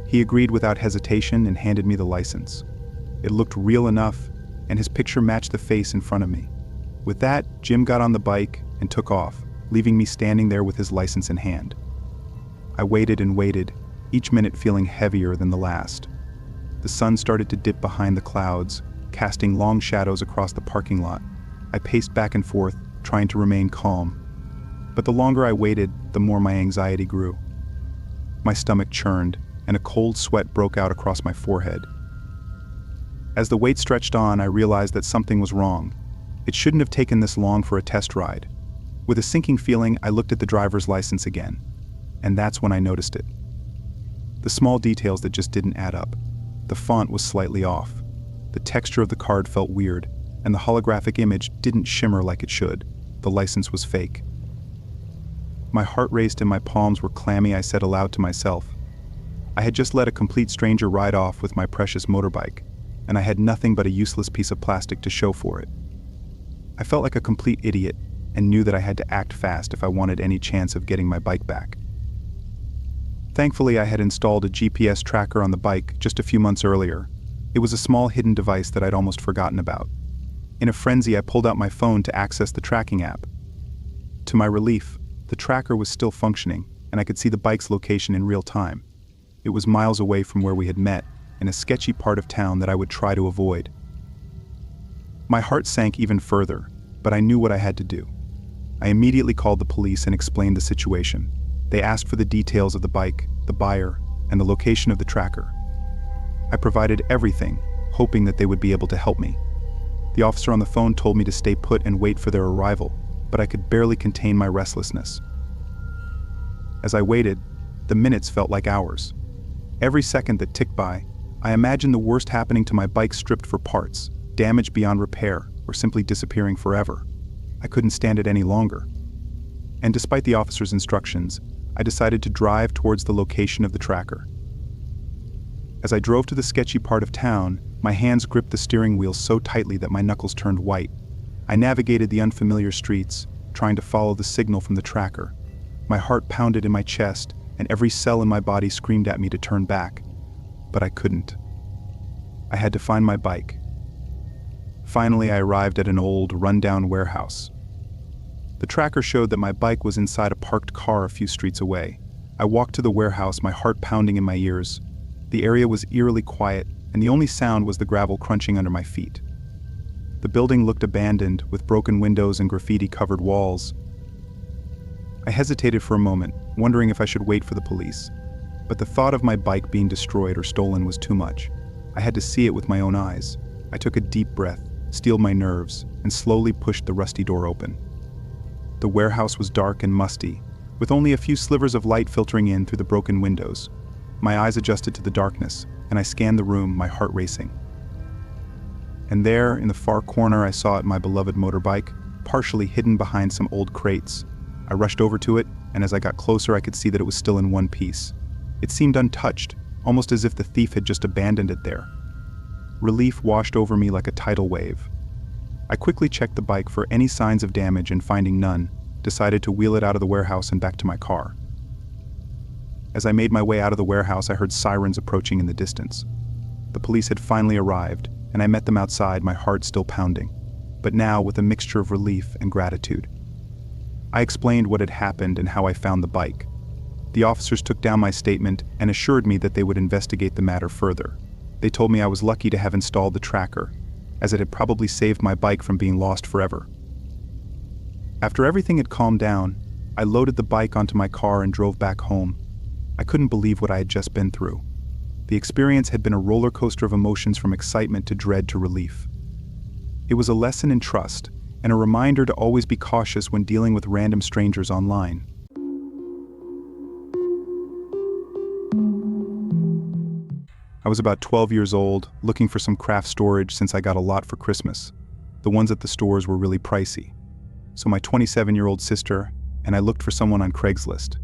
He agreed without hesitation and handed me the license. It looked real enough, and his picture matched the face in front of me. With that, Jim got on the bike and took off, leaving me standing there with his license in hand. I waited and waited, each minute feeling heavier than the last. The sun started to dip behind the clouds, casting long shadows across the parking lot. I paced back and forth, trying to remain calm. But the longer I waited, the more my anxiety grew. My stomach churned, and a cold sweat broke out across my forehead. As the wait stretched on, I realized that something was wrong. It shouldn't have taken this long for a test ride. With a sinking feeling, I looked at the driver's license again. And that's when I noticed it. The small details that just didn't add up. The font was slightly off. The texture of the card felt weird, and the holographic image didn't shimmer like it should. The license was fake. My heart raced and my palms were clammy. I said aloud to myself, I had just let a complete stranger ride off with my precious motorbike, and I had nothing but a useless piece of plastic to show for it. I felt like a complete idiot and knew that I had to act fast if I wanted any chance of getting my bike back. Thankfully, I had installed a GPS tracker on the bike just a few months earlier. It was a small hidden device that I'd almost forgotten about. In a frenzy, I pulled out my phone to access the tracking app. To my relief, the tracker was still functioning, and I could see the bike's location in real time. It was miles away from where we had met, in a sketchy part of town that I would try to avoid. My heart sank even further, but I knew what I had to do. I immediately called the police and explained the situation. They asked for the details of the bike, the buyer, and the location of the tracker. I provided everything, hoping that they would be able to help me. The officer on the phone told me to stay put and wait for their arrival, but I could barely contain my restlessness. As I waited, the minutes felt like hours. Every second that ticked by, I imagined the worst happening to my bike, stripped for parts, damaged beyond repair, or simply disappearing forever. I couldn't stand it any longer. And despite the officer's instructions, I decided to drive towards the location of the tracker. As I drove to the sketchy part of town, my hands gripped the steering wheel so tightly that my knuckles turned white. I navigated the unfamiliar streets, trying to follow the signal from the tracker. My heart pounded in my chest, and every cell in my body screamed at me to turn back. But I couldn't. I had to find my bike. Finally, I arrived at an old, run-down warehouse. The tracker showed that my bike was inside a parked car a few streets away. I walked to the warehouse, my heart pounding in my ears. The area was eerily quiet, and the only sound was the gravel crunching under my feet. The building looked abandoned, with broken windows and graffiti-covered walls. I hesitated for a moment, wondering if I should wait for the police. But the thought of my bike being destroyed or stolen was too much. I had to see it with my own eyes. I took a deep breath, steeled my nerves, and slowly pushed the rusty door open. The warehouse was dark and musty, with only a few slivers of light filtering in through the broken windows. My eyes adjusted to the darkness, and I scanned the room, my heart racing. And there, in the far corner, I saw my beloved motorbike, partially hidden behind some old crates. I rushed over to it, and as I got closer, I could see that it was still in one piece. It seemed untouched, almost as if the thief had just abandoned it there. Relief washed over me like a tidal wave. I quickly checked the bike for any signs of damage, and finding none, decided to wheel it out of the warehouse and back to my car. As I made my way out of the warehouse, I heard sirens approaching in the distance. The police had finally arrived, and I met them outside, my heart still pounding, but now with a mixture of relief and gratitude. I explained what had happened and how I found the bike. The officers took down my statement and assured me that they would investigate the matter further. They told me I was lucky to have installed the tracker, as it had probably saved my bike from being lost forever. After everything had calmed down, I loaded the bike onto my car and drove back home. I couldn't believe what I had just been through. The experience had been a roller coaster of emotions, from excitement to dread to relief. It was a lesson in trust and a reminder to always be cautious when dealing with random strangers online. I was about 12 years old, looking for some craft storage since I got a lot for Christmas. The ones at the stores were really pricey. So my 27-year-old sister and I looked for someone on Craigslist.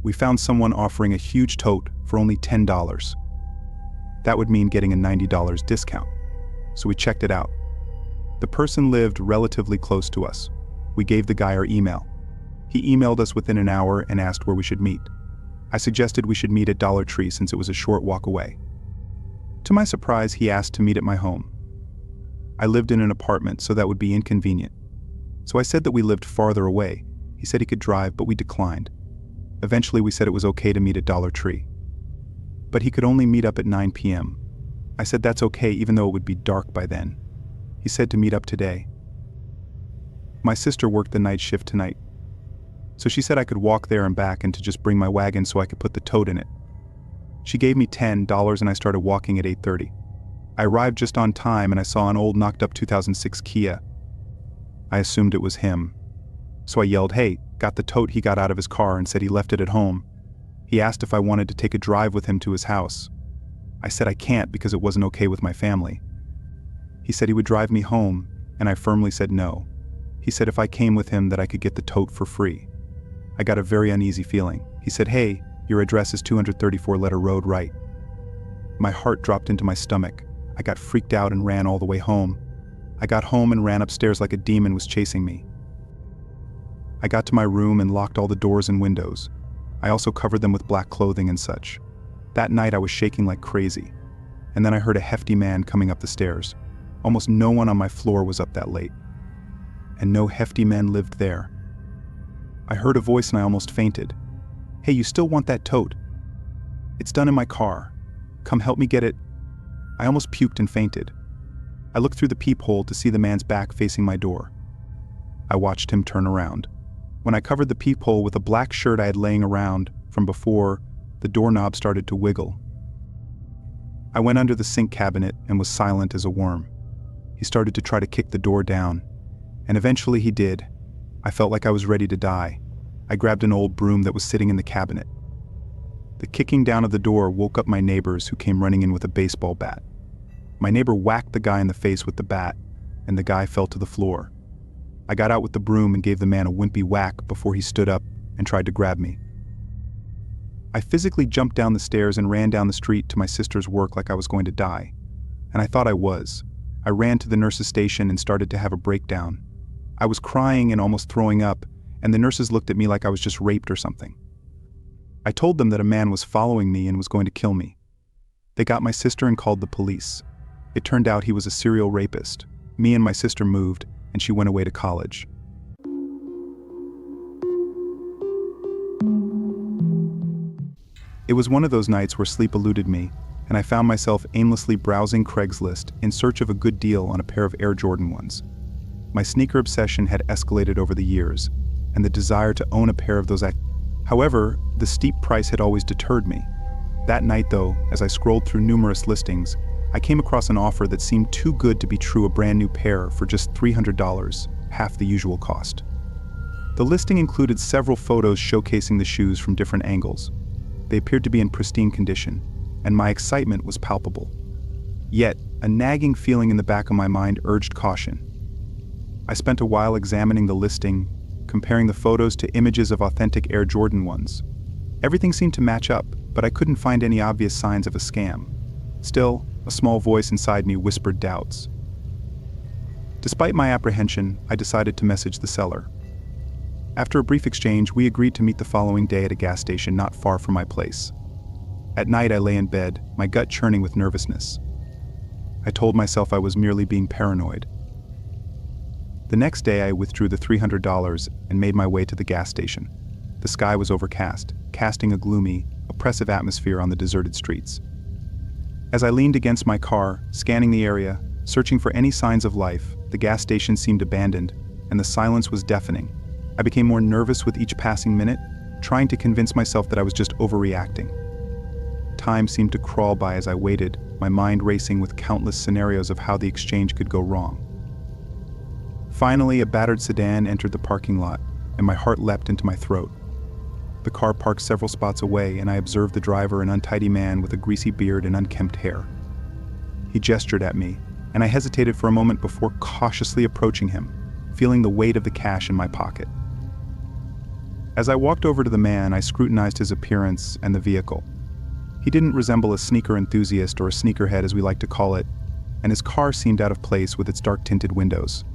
We found someone offering a huge tote for only $10. That would mean getting a $90 discount. So we checked it out. The person lived relatively close to us. We gave the guy our email. He emailed us within an hour and asked where we should meet. I suggested we should meet at Dollar Tree since it was a short walk away. To my surprise, he asked to meet at my home. I lived in an apartment, so that would be inconvenient. So I said that we lived farther away. He said he could drive, but we declined. Eventually, we said it was okay to meet at Dollar Tree. But he could only meet up at 9 p.m. I said that's okay, even though it would be dark by then. He said to meet up today. My sister worked the night shift tonight, so she said I could walk there and back and to just bring my wagon so I could put the tote in it. She gave me $10 and I started walking at 8:30. I arrived just on time and I saw an old knocked-up 2006 Kia. I assumed it was him. So I yelled, "Hey," got the tote. He got out of his car and said he left it at home. He asked if I wanted to take a drive with him to his house. I said I can't because it wasn't okay with my family. He said he would drive me home, and I firmly said no. He said if I came with him that I could get the tote for free. I got a very uneasy feeling. He said, "Hey, your address is 234 Letter Road, right?" My heart dropped into my stomach. I got freaked out and ran all the way home. I got home and ran upstairs like a demon was chasing me. I got to my room and locked all the doors and windows. I also covered them with black clothing and such. That night I was shaking like crazy. And then I heard a hefty man coming up the stairs. Almost no one on my floor was up that late. And no hefty men lived there. I heard a voice and I almost fainted. "Hey, you still want that tote? It's done in my car. Come help me get it." I almost puked and fainted. I looked through the peephole to see the man's back facing my door. I watched him turn around. When I covered the peephole with a black shirt I had laying around from before, the doorknob started to wiggle. I went under the sink cabinet and was silent as a worm. He started to try to kick the door down, and eventually he did. I felt like I was ready to die. I grabbed an old broom that was sitting in the cabinet. The kicking down of the door woke up my neighbors, who came running in with a baseball bat. My neighbor whacked the guy in the face with the bat, and the guy fell to the floor. I got out with the broom and gave the man a wimpy whack before he stood up and tried to grab me. I physically jumped down the stairs and ran down the street to my sister's work like I was going to die. And I thought I was. I ran to the nurse's station and started to have a breakdown. I was crying and almost throwing up, and the nurses looked at me like I was just raped or something. I told them that a man was following me and was going to kill me. They got my sister and called the police. It turned out he was a serial rapist. Me and my sister moved, and she went away to college. It was one of those nights where sleep eluded me, and I found myself aimlessly browsing Craigslist in search of a good deal on a pair of Air Jordan 1s. My sneaker obsession had escalated over the years, and the desire to own a pair of those. However, the steep price had always deterred me. That night, though, as I scrolled through numerous listings, I came across an offer that seemed too good to be true, a brand new pair for just $300, half the usual cost. The listing included several photos showcasing the shoes from different angles. They appeared to be in pristine condition, and my excitement was palpable. Yet, a nagging feeling in the back of my mind urged caution. I spent a while examining the listing, comparing the photos to images of authentic Air Jordan 1s. Everything seemed to match up, but I couldn't find any obvious signs of a scam. Still, a small voice inside me whispered doubts. Despite my apprehension, I decided to message the seller. After a brief exchange, we agreed to meet the following day at a gas station not far from my place. At night, I lay in bed, my gut churning with nervousness. I told myself I was merely being paranoid. The next day, I withdrew the $300 and made my way to the gas station. The sky was overcast, casting a gloomy, oppressive atmosphere on the deserted streets. As I leaned against my car, scanning the area, searching for any signs of life, the gas station seemed abandoned, and the silence was deafening. I became more nervous with each passing minute, trying to convince myself that I was just overreacting. Time seemed to crawl by as I waited, my mind racing with countless scenarios of how the exchange could go wrong. Finally, a battered sedan entered the parking lot, and my heart leapt into my throat. The car parked several spots away, and I observed the driver, an untidy man with a greasy beard and unkempt hair. He gestured at me, and I hesitated for a moment before cautiously approaching him, feeling the weight of the cash in my pocket. As I walked over to the man, I scrutinized his appearance and the vehicle. He didn't resemble a sneaker enthusiast or a sneakerhead, as we like to call it, and his car seemed out of place with its dark-tinted windows.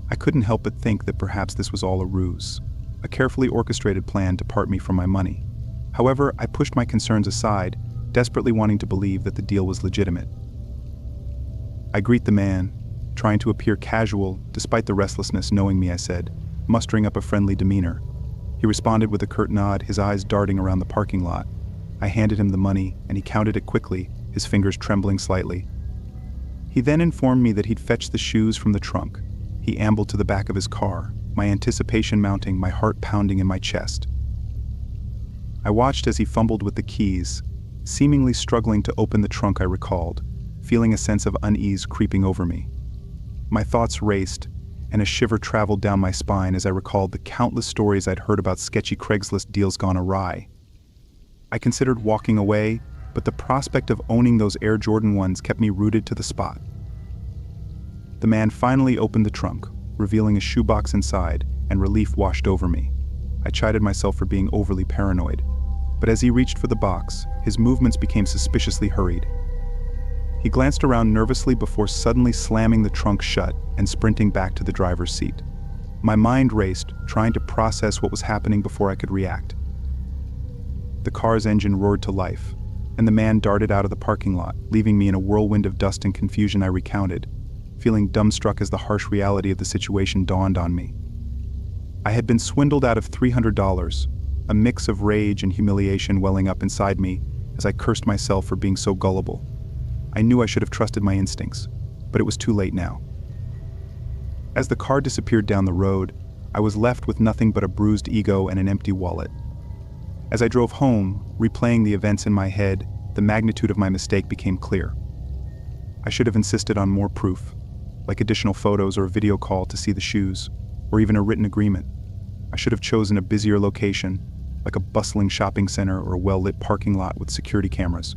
I couldn't help but think that perhaps this was all a ruse, a carefully orchestrated plan to part me from my money. However, I pushed my concerns aside, desperately wanting to believe that the deal was legitimate. I greet the man, trying to appear casual despite the restlessness knowing me, I said, mustering up a friendly demeanor. He responded with a curt nod, his eyes darting around the parking lot. I handed him the money, and he counted it quickly, his fingers trembling slightly. He then informed me that he'd fetched the shoes from the trunk. He ambled to the back of his car, my anticipation mounting, my heart pounding in my chest. I watched as he fumbled with the keys, seemingly struggling to open the trunk, I recalled, feeling a sense of unease creeping over me. My thoughts raced, and a shiver traveled down my spine as I recalled the countless stories I'd heard about sketchy Craigslist deals gone awry. I considered walking away, but the prospect of owning those Air Jordan 1s kept me rooted to the spot. The man finally opened the trunk, revealing a shoebox inside, and relief washed over me. I chided myself for being overly paranoid, but as he reached for the box, his movements became suspiciously hurried. He glanced around nervously before suddenly slamming the trunk shut and sprinting back to the driver's seat. My mind raced, trying to process what was happening before I could react. The car's engine roared to life, and the man darted out of the parking lot, leaving me in a whirlwind of dust and confusion. I recounted, feeling dumbstruck as the harsh reality of the situation dawned on me. I had been swindled out of $300, a mix of rage and humiliation welling up inside me as I cursed myself for being so gullible. I knew I should have trusted my instincts, but it was too late now. As the car disappeared down the road, I was left with nothing but a bruised ego and an empty wallet. As I drove home, replaying the events in my head, the magnitude of my mistake became clear. I should have insisted on more proof, like additional photos or a video call to see the shoes, or even a written agreement. I should have chosen a busier location, like a bustling shopping center or a well-lit parking lot with security cameras.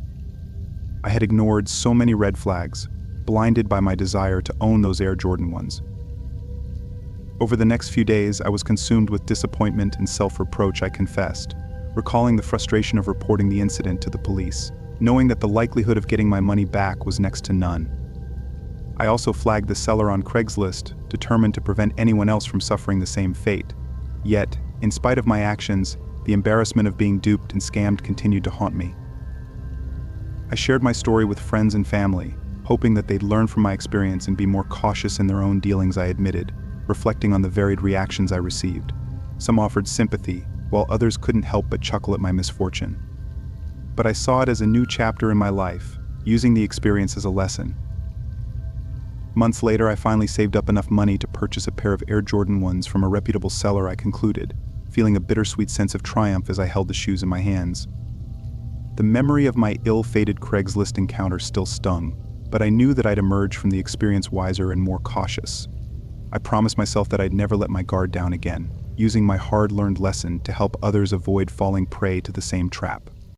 I had ignored so many red flags, blinded by my desire to own those Air Jordan 1s. Over the next few days, I was consumed with disappointment and self-reproach, I confessed, recalling the frustration of reporting the incident to the police, knowing that the likelihood of getting my money back was next to none. I also flagged the seller on Craigslist, determined to prevent anyone else from suffering the same fate. Yet, in spite of my actions, the embarrassment of being duped and scammed continued to haunt me. I shared my story with friends and family, hoping that they'd learn from my experience and be more cautious in their own dealings, I admitted, reflecting on the varied reactions I received. Some offered sympathy, while others couldn't help but chuckle at my misfortune. But I saw it as a new chapter in my life, using the experience as a lesson. Months later, I finally saved up enough money to purchase a pair of Air Jordan 1s from a reputable seller, I concluded, feeling a bittersweet sense of triumph as I held the shoes in my hands. The memory of my ill-fated Craigslist encounter still stung, but I knew that I'd emerge from the experience wiser and more cautious. I promised myself that I'd never let my guard down again, using my hard-learned lesson to help others avoid falling prey to the same trap.